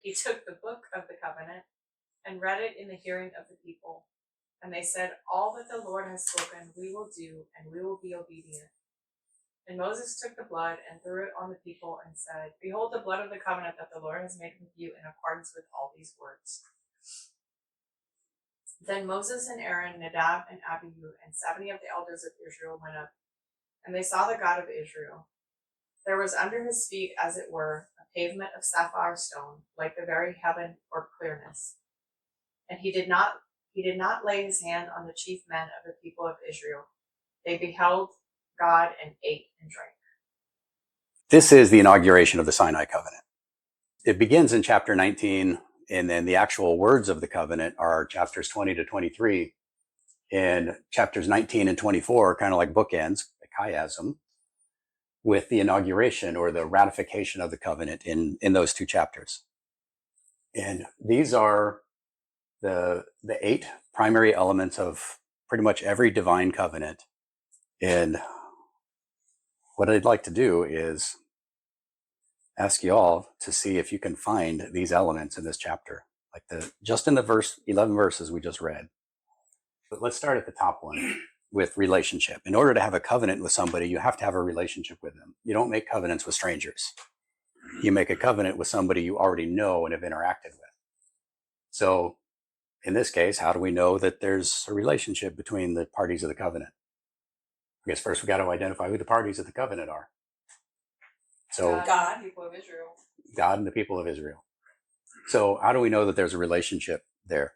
He took the book of the covenant and read it in the hearing of the people. And they said, all that the Lord has spoken we will do, and we will be obedient. And Moses took the blood and threw it on the people and said, behold the blood of the covenant that the Lord has made with you in accordance with all these words. Then Moses and Aaron, Nadab and Abihu, and 70 of the elders of Israel went up, and they saw the God of Israel. There was under his feet, as it were, a pavement of sapphire stone, like the very heaven or clearness. And he did not lay his hand on the chief men of the people of Israel. They beheld God and ate and drank. This is the inauguration of the Sinai Covenant. It begins in chapter 19, and then the actual words of the covenant are chapters 20 to 23. And chapters 19 and 24 are kind of like bookends, a chiasm, with the inauguration or the ratification of the covenant in those two chapters. And these are the 8 primary elements of pretty much every divine covenant. And what I'd like to do is ask you all to see if you can find these elements in this chapter, like just in the 11 verses we just read. But let's start at the top one with relationship. In order to have a covenant with somebody, you have to have a relationship with them. You don't make covenants with strangers. You make a covenant with somebody you already know and have interacted with. So in this case, how do we know that there's a relationship between the parties of the covenant? I guess first we got to identify who the parties of the covenant are. So God, people of Israel. God and the people of Israel. So how do we know that there's a relationship there?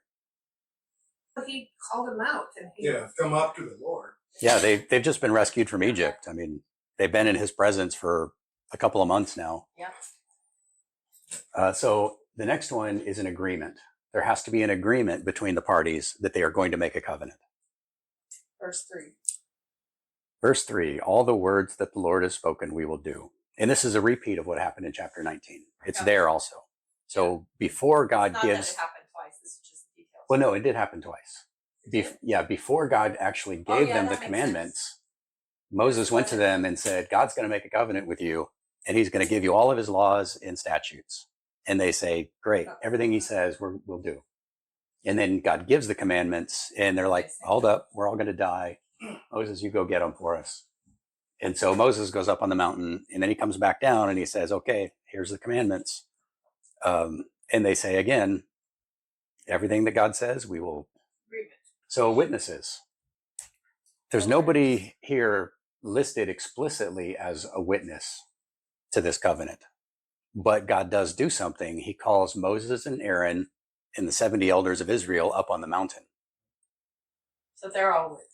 He called them out. And come up to the Lord. Yeah, they've just been rescued from Egypt. I mean, they've been in his presence for a couple of months now. Yeah. So the next one is an agreement. There has to be an agreement between the parties that they are going to make a covenant. Verse 3. Verse 3, all the words that the Lord has spoken, we will do. And this is a repeat of what happened in chapter 19. It's there also. So before God gives... Not that it happened twice. This is just details. Well, no, it did happen twice. Before God actually gave them the commandments, Moses went to them and said, God's going to make a covenant with you, and he's going to give you all of his laws and statutes. And they say, great, everything he says, we'll do. And then God gives the commandments, and they're like, hold up, we're all going to die. Moses, you go get them for us. And so Moses goes up on the mountain, and then he comes back down, and he says, okay, here's the commandments. And they say again, everything that God says, we will. So witnesses. There's nobody here listed explicitly as a witness to this covenant. But God does do something. He calls Moses and Aaron and the 70 elders of Israel up on the mountain. So they're all witnesses.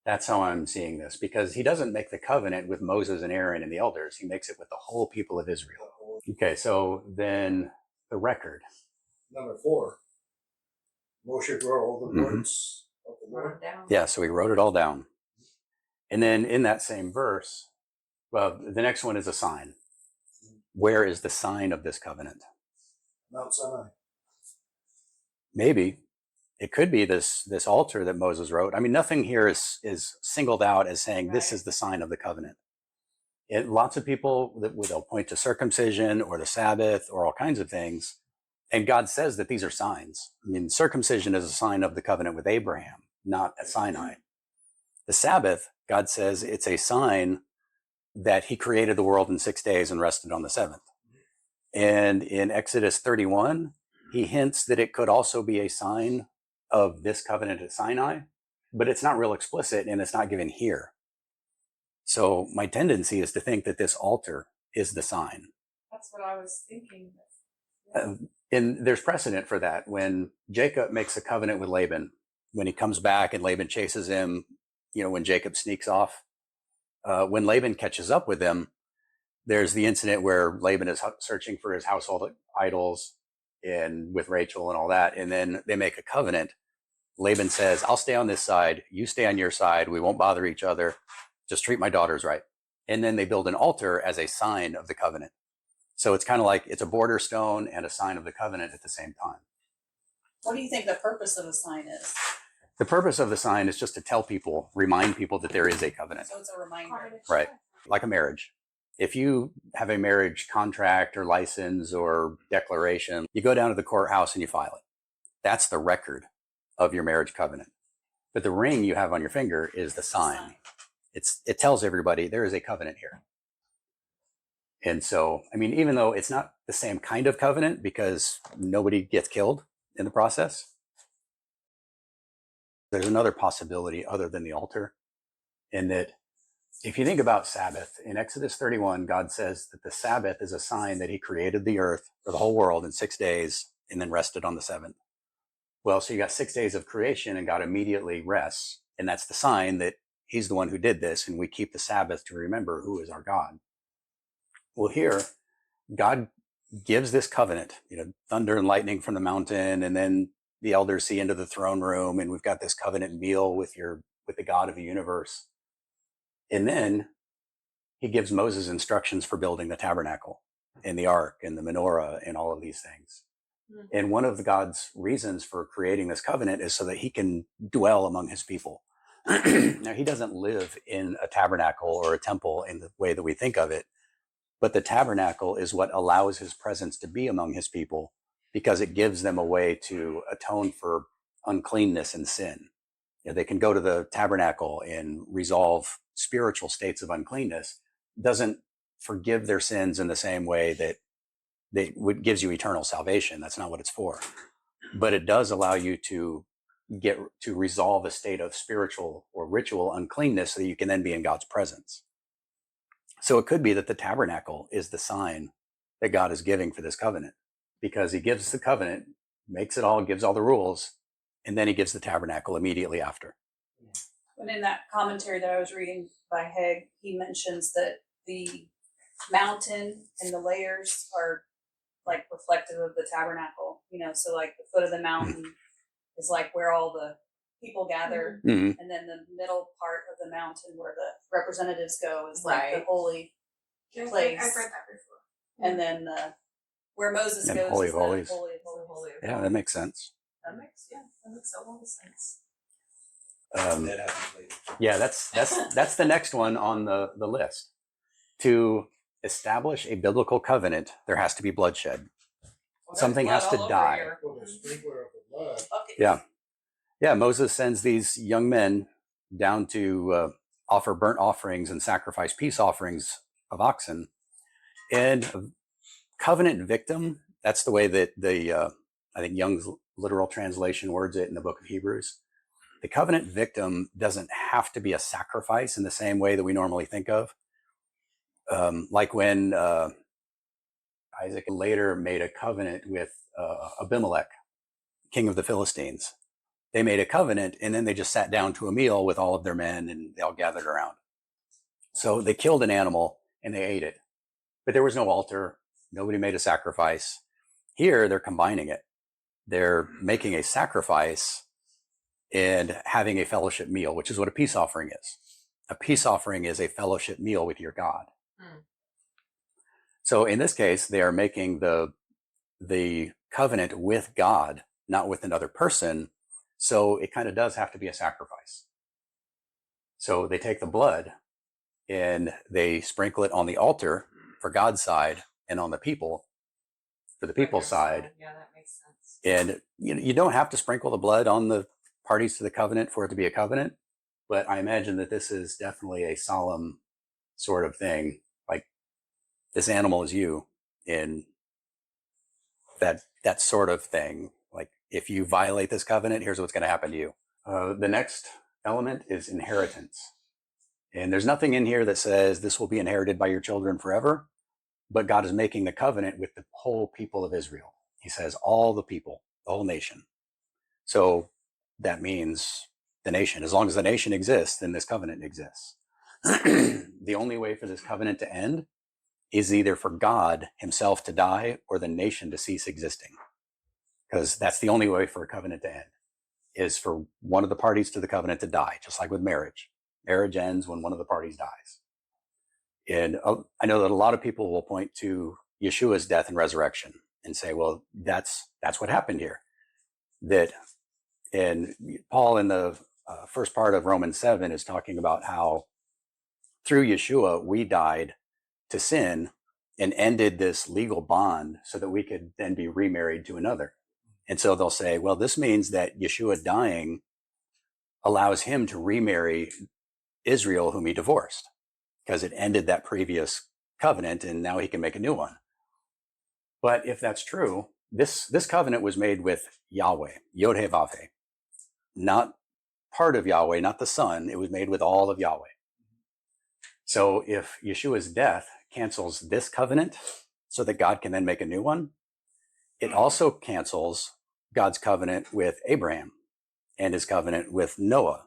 That's how I'm seeing this, because he doesn't make the covenant with Moses and Aaron and the elders. He makes it with the whole people of Israel. Okay, so then the record. Number 4. Moshe wrote all the words of the Lord. Yeah, so he wrote it all down. And then in that same verse, well, the next one is a sign. Where is the sign of this covenant? Mount Sinai. Maybe. It could be this altar that Moses wrote. I mean, nothing here is singled out as saying this is the sign of the covenant. Lots of people, they'll point to circumcision or the Sabbath or all kinds of things. And God says that these are signs. I mean, circumcision is a sign of the covenant with Abraham, not at Sinai. The Sabbath, God says it's a sign that he created the world in 6 days and rested on the 7th. And in Exodus 31, he hints that it could also be a sign of this covenant at Sinai, but it's not real explicit and it's not given here. So my tendency is to think that this altar is the sign. That's what I was thinking. And there's precedent for that. When Jacob makes a covenant with Laban, when he comes back and Laban chases him, when Jacob sneaks off, when Laban catches up with him, there's the incident where Laban is searching for his household idols and with Rachel and all that. And then they make a covenant. Laban says, I'll stay on this side. You stay on your side. We won't bother each other. Just treat my daughters right. And then they build an altar as a sign of the covenant. So it's kind of like it's a border stone and a sign of the covenant at the same time. What do you think the purpose of a sign is? The purpose of the sign is just to tell people, remind people that there is a covenant. So it's a reminder. Right. Like a marriage. If you have a marriage contract or license or declaration, you go down to the courthouse and you file it. That's the record of your marriage covenant. But the ring you have on your finger is the sign. It tells everybody there is a covenant here. And so, I mean, even though it's not the same kind of covenant because nobody gets killed in the process, there's another possibility other than the altar, in that if you think about Sabbath, in Exodus 31, God says that the Sabbath is a sign that he created the earth for the whole world in 6 days and then rested on the seventh. Well, so you got 6 days of creation and God immediately rests. And that's the sign that he's the one who did this. And we keep the Sabbath to remember who is our God. Well, here, God gives this covenant, thunder and lightning from the mountain. And then the elders see into the throne room. And we've got this covenant meal with the God of the universe. And then he gives Moses instructions for building the tabernacle and the ark and the menorah and all of these things. And one of God's reasons for creating this covenant is so that he can dwell among his people. Now, he doesn't live in a tabernacle or a temple in the way that we think of it, but the tabernacle is what allows his presence to be among his people because it gives them a way to atone for uncleanness and sin. They can go to the tabernacle and resolve spiritual states of uncleanness. Doesn't forgive their sins in the same way that gives you eternal salvation. That's not what it's for. But it does allow you to resolve a state of spiritual or ritual uncleanness so that you can then be in God's presence. So it could be that the tabernacle is the sign that God is giving for this covenant, because he gives the covenant, makes it all, gives all the rules, and then he gives the tabernacle immediately after. But in that commentary that I was reading by Haig, he mentions that the mountain and the layers are like reflective of the tabernacle, so like the foot of the mountain is like where all the people gather, Mm-hmm. and then the middle part of the mountain where the representatives go is like Right. the holy place. I've read that before. And then where Moses And goes Holy is of Holies. the Holy of Holies. Holy of Yeah, that Holies. makes sense. That makes a lot of sense. That happens later. Yeah, that's the next one on the list. To establish a biblical covenant, there has to be bloodshed. Well, Something there's has blood to all over die. here. Well, the sprinkler of the blood. Okay. Yeah, Moses sends these young men down to offer burnt offerings and sacrifice peace offerings of oxen. And a covenant victim, that's the way that I think Young's literal translation words it in the book of Hebrews. The covenant victim doesn't have to be a sacrifice in the same way that we normally think of. Like when Isaac later made a covenant with Abimelech, king of the Philistines. They made a covenant and then they just sat down to a meal with all of their men and they all gathered around. So they killed an animal and they ate it, but there was no altar. Nobody made a sacrifice. Here they're combining it. They're making a sacrifice and having a fellowship meal, which is what a peace offering is. A peace offering is a fellowship meal with your God. So in this case, they are making the covenant with God, not with another person. So it kind of does have to be a sacrifice. So they take the blood and they sprinkle it on the altar for God's side and on the people for the people's side. Yeah, that makes sense. And you don't have to sprinkle the blood on the parties to the covenant for it to be a covenant. But I imagine that this is definitely a solemn sort of thing. Like, this animal is you, in that sort of thing. Like, if you violate this covenant, here's what's going to happen to you. The next element is inheritance. And there's nothing in here that says this will be inherited by your children forever. But God is making the covenant with the whole people of Israel. He says all the people, the whole nation. So that means the nation. As long as the nation exists, then this covenant exists. The only way for this covenant to end is either for God himself to die or the nation to cease existing. Because that's the only way for a covenant to end, is for one of the parties to the covenant to die, just like with marriage. Marriage ends when one of the parties dies. And I know that a lot of people will point to Yeshua's death and resurrection and say, well, that's what happened here. And Paul in the first part of Romans 7 is talking about how through Yeshua, we died to sin and ended this legal bond so that we could then be remarried to another. And so they'll say, well, this means that Yeshua dying allows him to remarry Israel, whom he divorced, because it ended that previous covenant and now he can make a new one. But if that's true, this covenant was made with Yahweh, Yod-Heh-Vav-Heh, not part of Yahweh, not the Son. It was made with all of Yahweh. So if Yeshua's death cancels this covenant so that God can then make a new one, it also cancels God's covenant with Abraham and his covenant with Noah,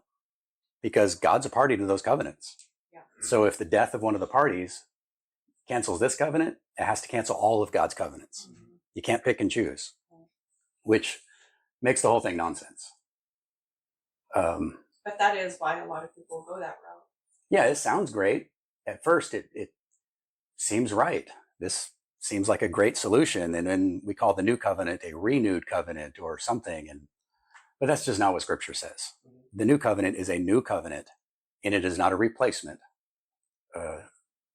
because God's a party to those covenants. Yeah. So if the death of one of the parties cancels this covenant, it has to cancel all of God's covenants. Mm-hmm. You can't pick and choose, which makes the whole thing nonsense. But that is why a lot of people go that route. Yeah, it sounds great. At first, it seems right. This seems like a great solution. And then we call the new covenant a renewed covenant or something. But that's just not what Scripture says. The new covenant is a new covenant, and it is not a replacement.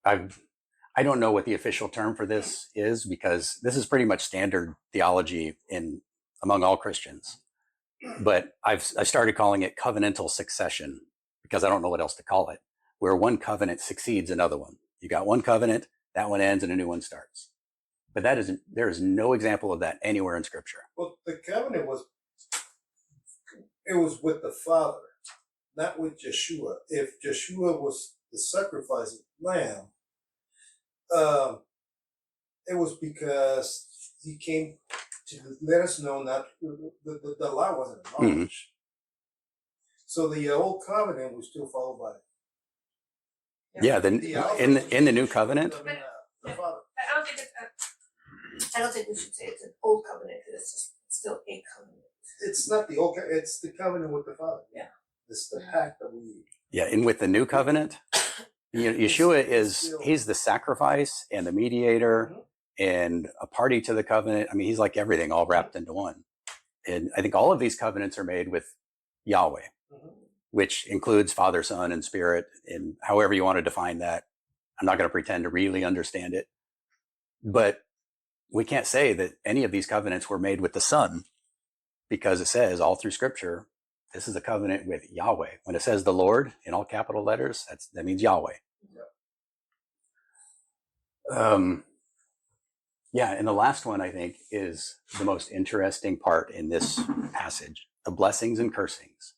I don't know what the official term for this is, because this is pretty much standard theology among all Christians. But I started calling it covenantal succession, because I don't know what else to call it, where one covenant succeeds another one. You got one covenant, that one ends, and a new one starts. But there is no example of that anywhere in Scripture. Well, the covenant was with the Father, not with Yeshua. If Yeshua was the sacrificing lamb, it was because he came to let us know not the law wasn't abolished. So the old covenant was still followed by. Yeah, in the new covenant. The Father. I don't think we should say it's an old covenant, because it's still a covenant. It's not the old. It's the covenant with the Father. Yeah. It's the pact that we. Yeah, and with the new covenant, Yeshua he's the sacrifice and the mediator and a party to the covenant. I mean, he's like everything all wrapped into one. And I think all of these covenants are made with Yahweh, which includes Father, Son, and Spirit, and however you want to define that. I'm not going to pretend to really understand it. But we can't say that any of these covenants were made with the Son, because it says all through Scripture, this is a covenant with Yahweh. When it says the Lord in all capital letters, that means Yahweh. Yeah, and the last one, I think, is the most interesting part in this passage, the blessings and cursings.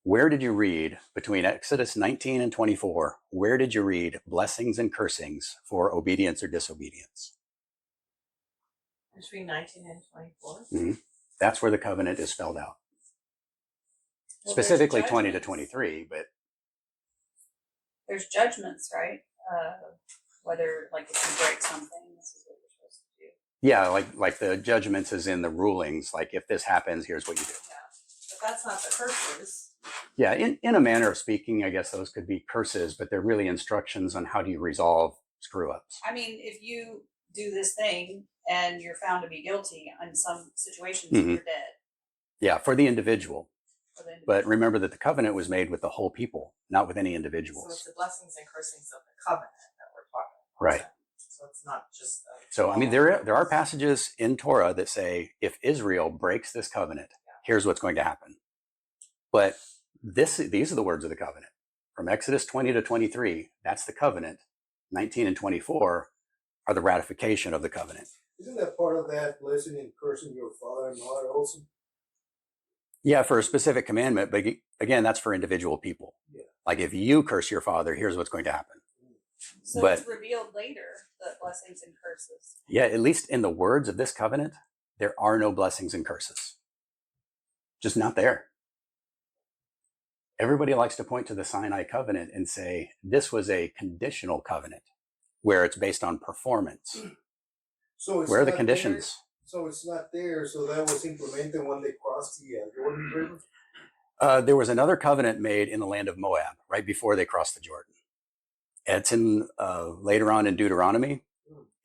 Where did you read, between Exodus 19 and 24, where did you read blessings and cursings for obedience or disobedience? Between 19 and 24. Mm-hmm. That's where the covenant is spelled out. Well, Specifically there's 20 to judgments. 23, but There's judgments, right? Whether, like, if you break something, this is what you're supposed to do. yeah, like the judgments is in the rulings, like if this happens, here's what you do. Yeah. But that's not the curses. Yeah, in a manner of speaking, I guess those could be curses, but they're really instructions on how do you resolve screw-ups. I mean, if you do this thing and you're found to be guilty, in some situations, Mhm. you're dead. Yeah, for the individual. For the individual. But remember that the covenant was made with the whole people, not with any So individuals. it's the blessings and cursings of the covenant that we're talking about. Right. So it's not just So, I mean, there are passages in Torah that say if Israel breaks this covenant, here's what's going to happen. But these are the words of the covenant. From Exodus 20 to 23, that's the covenant. 19 and 24 are the ratification of the covenant. Isn't that part of that blessing and cursing your father and mother also? Yeah, for a specific commandment, but again, that's for individual people. Yeah. Like if you curse your father, here's what's going to happen. So but- it's revealed later, the blessings and curses. Yeah, at least in the words of this covenant, there are no blessings and curses. Just not there. Everybody likes to point to the Sinai Covenant and say this was a conditional covenant where it's based on performance. So it's Where are the not conditions? there, so it's not there. So that was implemented when they crossed the Jordan River. There was another covenant made in the land of Moab right before they crossed the Jordan. It's in later on in Deuteronomy.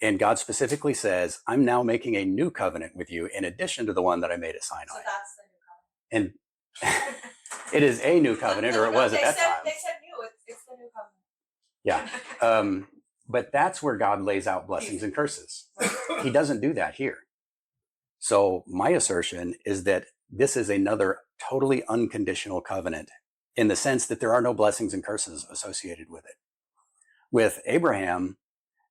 And God specifically says, I'm now making a new covenant with you in addition to the one that I made at Sinai. So that's the new covenant. And it is a new covenant, or it was at that time. They said new. It's the new covenant. Yeah. But that's where God lays out blessings and curses. He doesn't do that here. So my assertion is that this is another totally unconditional covenant in the sense that there are no blessings and curses associated with it. With Abraham,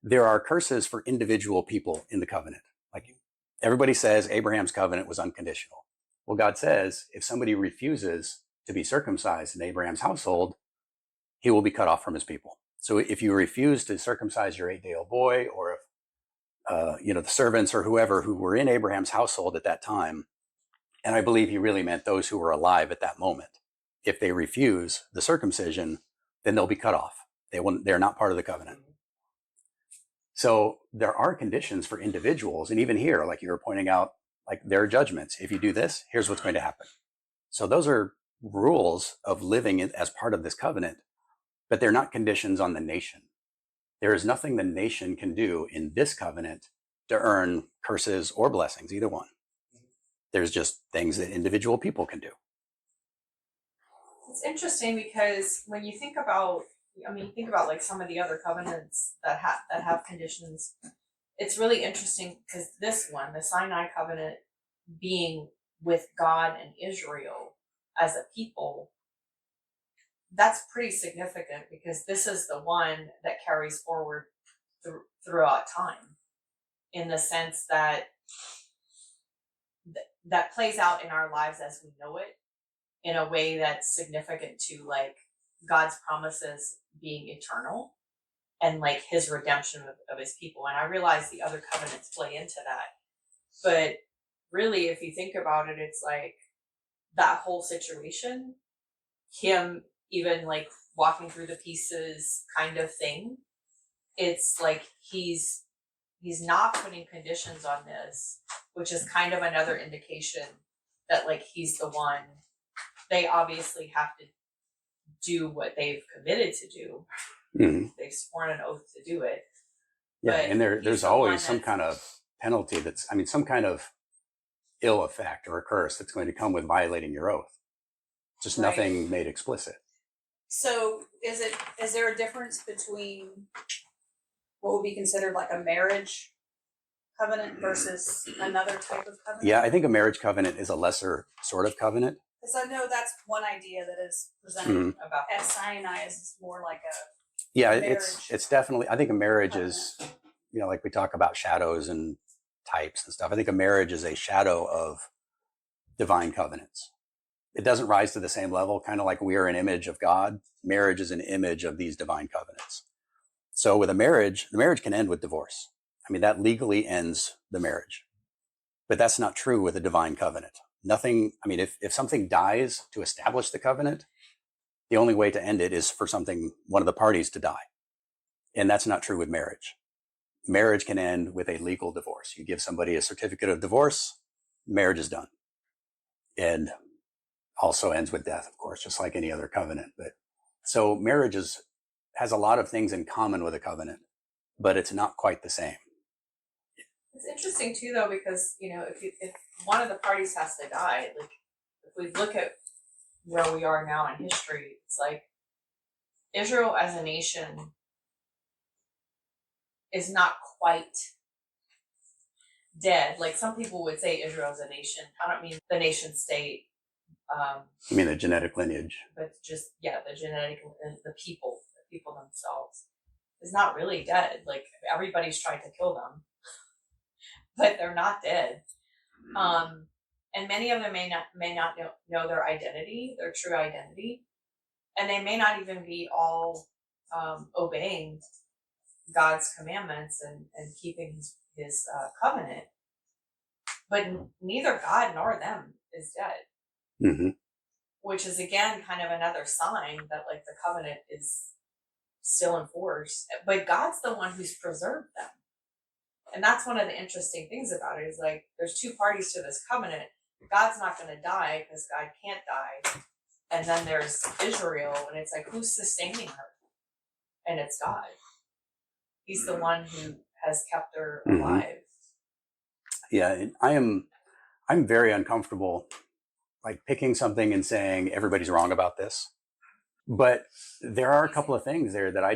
there are curses for individual people in the covenant. Like everybody says Abraham's covenant was unconditional. Well, God says if somebody refuses to be circumcised in Abraham's household, he will be cut off from his people. So if you refuse to circumcise your 8-day-old boy, or if the servants or whoever who were in Abraham's household at that time, and I believe he really meant those who were alive at that moment, if they refuse the circumcision, then they'll be cut off. They're not part of the covenant. So there are conditions for individuals, and even here, like you were pointing out, like there are judgments. If you do this, here's what's going to happen. So those are rules of living as part of this covenant, but they're not conditions on the nation. There is nothing the nation can do in this covenant to earn curses or blessings, either one. There's just things that individual people can do. It's interesting because when you think about, like some of the other covenants that have conditions, it's really interesting because this one, the Sinai Covenant, being with God and Israel as a people, that's pretty significant because this is the one that carries forward throughout time, in the sense that that plays out in our lives as we know it, in a way that's significant to like God's promises being eternal and like his redemption of his people. And I realize the other covenants play into that, but really if you think about it, it's like that whole situation, him even like walking through the pieces kind of thing, it's like he's not putting conditions on this, which is kind of another indication that like he's the one. They obviously have to do what they've committed to do. Mm-hmm. They've sworn an oath to do it. Yeah, and there's always some kind of penalty some kind of ill effect or a curse that's going to come with violating your oath. Just right. Nothing made explicit. So is there a difference between what would be considered like a marriage covenant versus another type of covenant? Yeah, I think a marriage covenant is a lesser sort of covenant. Because I know that's one idea that is presented about at Sinai is more like a it's definitely, I think a marriage covenant is, like we talk about shadows and types and stuff. I think a marriage is a shadow of divine covenants. It doesn't rise to the same level, kind of like we are an image of God. Marriage is an image of these divine covenants. So with a marriage, the marriage can end with divorce. That legally ends the marriage. But that's not true with a divine covenant. Nothing, if something dies to establish the covenant, the only way to end it is for one of the parties to die. And that's not true with marriage. Marriage can end with a legal divorce. You give somebody a certificate of divorce, marriage is done. And also ends with death, of course, just like any other covenant. But so marriage has a lot of things in common with a covenant, but it's not quite the same. It's interesting too, though, because if one of the parties has to die, like if we look at where we are now in history, it's like Israel as a nation is not quite dead. Like some people would say Israel as a nation. I don't mean the nation state. You mean the genetic lineage? But just the genetic, the people themselves is not really dead. Like everybody's tried to kill them, but they're not dead. And many of them may not know their identity, their true identity, and they may not even be all obeying God's commandments and keeping his covenant. But neither God nor them is dead. Mm-hmm. Which is again kind of another sign that like the covenant is still in force, but God's the one who's preserved them. And that's one of the interesting things about it is like there's two parties to this covenant. God's not going to die because God can't die. And then there's Israel, and it's like, who's sustaining her? And it's God. He's the one who has kept her alive. Mm-hmm. Yeah, and I'm very uncomfortable like picking something and saying everybody's wrong about this. But there are a couple of things there that I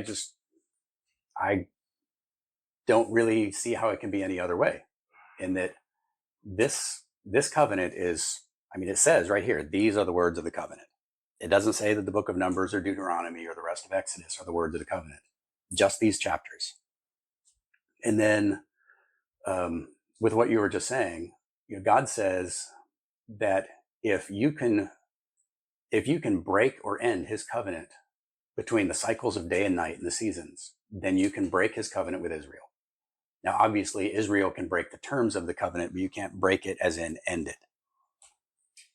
don't really see how it can be any other way. In that this covenant is, I mean, it says right here, these are the words of the covenant. It doesn't say that the book of Numbers or Deuteronomy or the rest of Exodus are the words of the covenant, just these chapters. And then with what you were just saying, God says that if you can break or end his covenant between the cycles of day and night and the seasons, then you can break his covenant with Israel. Now, obviously, Israel can break the terms of the covenant, but you can't break it as in end it.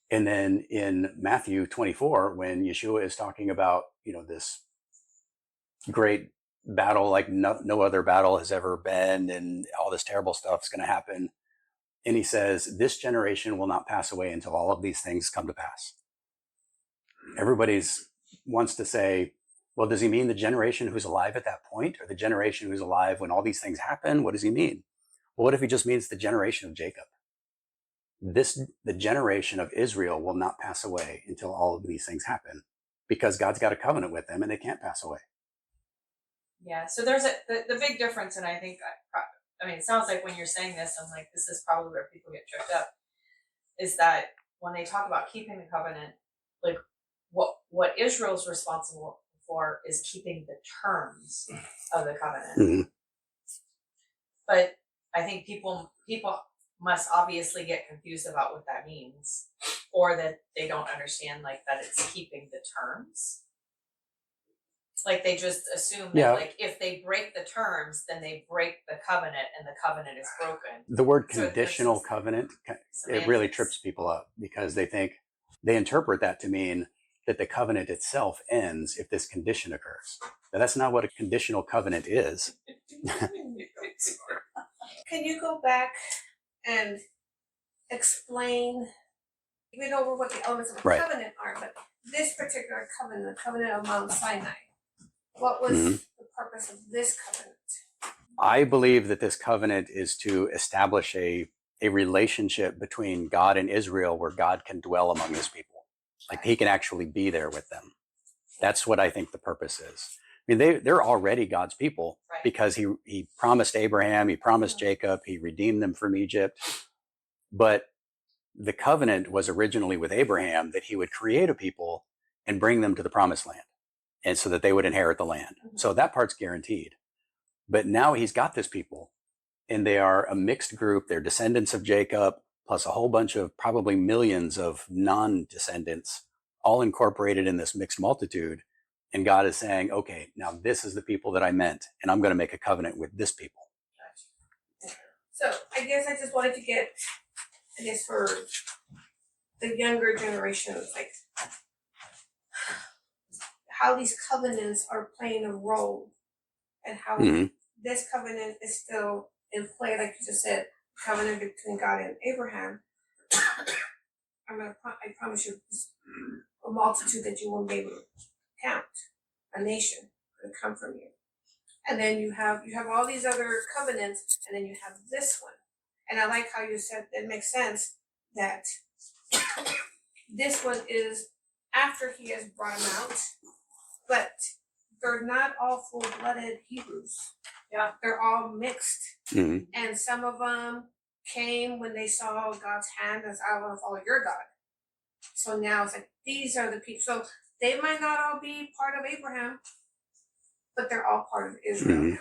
And then in Matthew 24, when Yeshua is talking about, this great battle like no other battle has ever been, and all this terrible stuff is going to happen. And he says, this generation will not pass away until all of these things come to pass. Everybody's wants to say, well, does he mean the generation who's alive at that point, or the generation who's alive when all these things happen? What does he mean? Well, what if he just means the generation of Jacob? The generation of Israel will not pass away until all of these things happen, because God's got a covenant with them and they can't pass away. Yeah, so there's the big difference, and I think, I mean, it sounds like when you're saying this, I'm like, this is probably where people get tripped up, is that when they talk about keeping the covenant, like what Israel's responsible for is keeping the terms of the covenant. Mm-hmm. But I think people must obviously get confused about what that means, or that they don't understand like that it's keeping the terms. Like they just assume that like if they break the terms, then they break the covenant and the covenant is broken. The word conditional covenant, it really trips people up, because they interpret that to mean that the covenant itself ends if this condition occurs. Now, that's not what a conditional covenant is. Can you go back and explain, we know what the elements of the Right. covenant are, but this particular covenant, the covenant of Mount Sinai, what was the purpose of this covenant? I believe that this covenant is to establish a relationship between God and Israel, where God can dwell among his people. Like he can actually be there with them. That's what I think the purpose is. I mean, they're already God's people, Right. because he promised Abraham, he promised Jacob, he redeemed them from Egypt. But the covenant was originally with Abraham that he would create a people and bring them to the promised land, and so that they would inherit the land. So that part's guaranteed. But now he's got this people, and they are a mixed group. They're descendants of Jacob, plus a whole bunch of probably millions of non-descendants, all incorporated in this mixed multitude. And God is saying, okay, now this is the people that I meant, and I'm going to make a covenant with this people. So I guess I just wanted to get, for the younger generations, like how these covenants are playing a role, and how this covenant is still in play, like you just said, covenant between God and Abraham. I promise you, a multitude that you won't be able to count, a nation could come from you. And then you have all these other covenants, and then you have this one. And I like how you said it makes sense that this one is after he has brought them out, but they're not all full-blooded Hebrews. Yeah, they're all mixed, Mm-hmm. and some of them came when they saw God's hand as, I want to follow your God. So now it's like, these are the people. So they might not all be part of Abraham, but they're all part of Israel. Mm-hmm.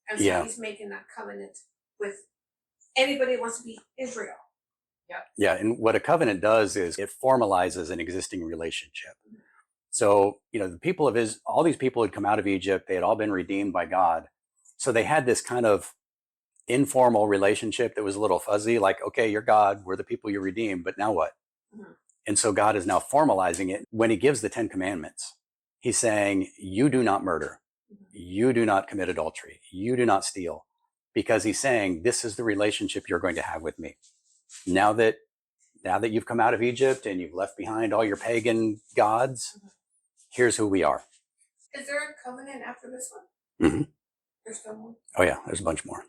And so he's making that covenant with anybody who wants to be Israel. Yeah, and what a covenant does is it formalizes an existing relationship. So, the people of all these people had come out of Egypt. They had all been redeemed by God. So they had this kind of informal relationship that was a little fuzzy, like, okay, you're God, we're the people you redeemed, but now what? Mm-hmm. And so God is now formalizing it. When he gives the 10 commandments, he's saying, you do not murder, you do not commit adultery, you do not steal, because he's saying, this is the relationship you're going to have with me. Now that you've come out of Egypt and you've left behind all your pagan gods, here's who we are. Is there a covenant after this one? Mm-hmm. There's still one? Oh yeah, there's a bunch more.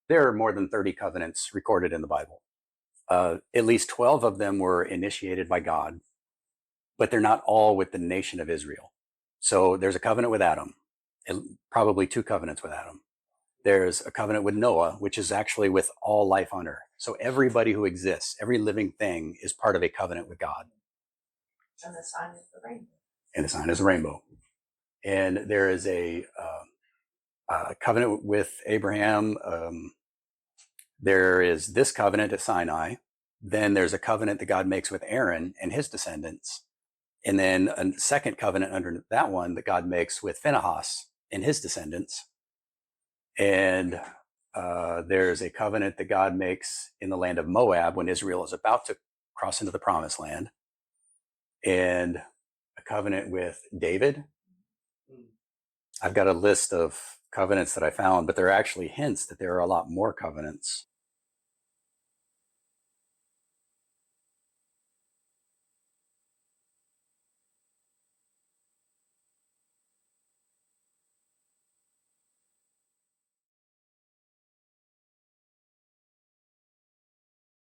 There are more than 30 covenants recorded in the Bible. At least 12 of them were initiated by God, but they're not all with the nation of Israel. So there's a covenant with Adam, probably 2 covenants with Adam. There's a covenant with Noah, which is actually with all life on earth. So everybody who exists, every living thing is part of a covenant with God. And the sign is the rainbow. And the sign is a rainbow. And there is a covenant with Abraham. There is this covenant at Sinai. Then there's a covenant that God makes with Aaron and his descendants. And then a second covenant under that one that God makes with Phinehas and his descendants. And there's a covenant that God makes in the land of Moab when Israel is about to cross into the promised land. And a covenant with David. I've got a list of covenants that I found, but there are actually hints that there are a lot more covenants.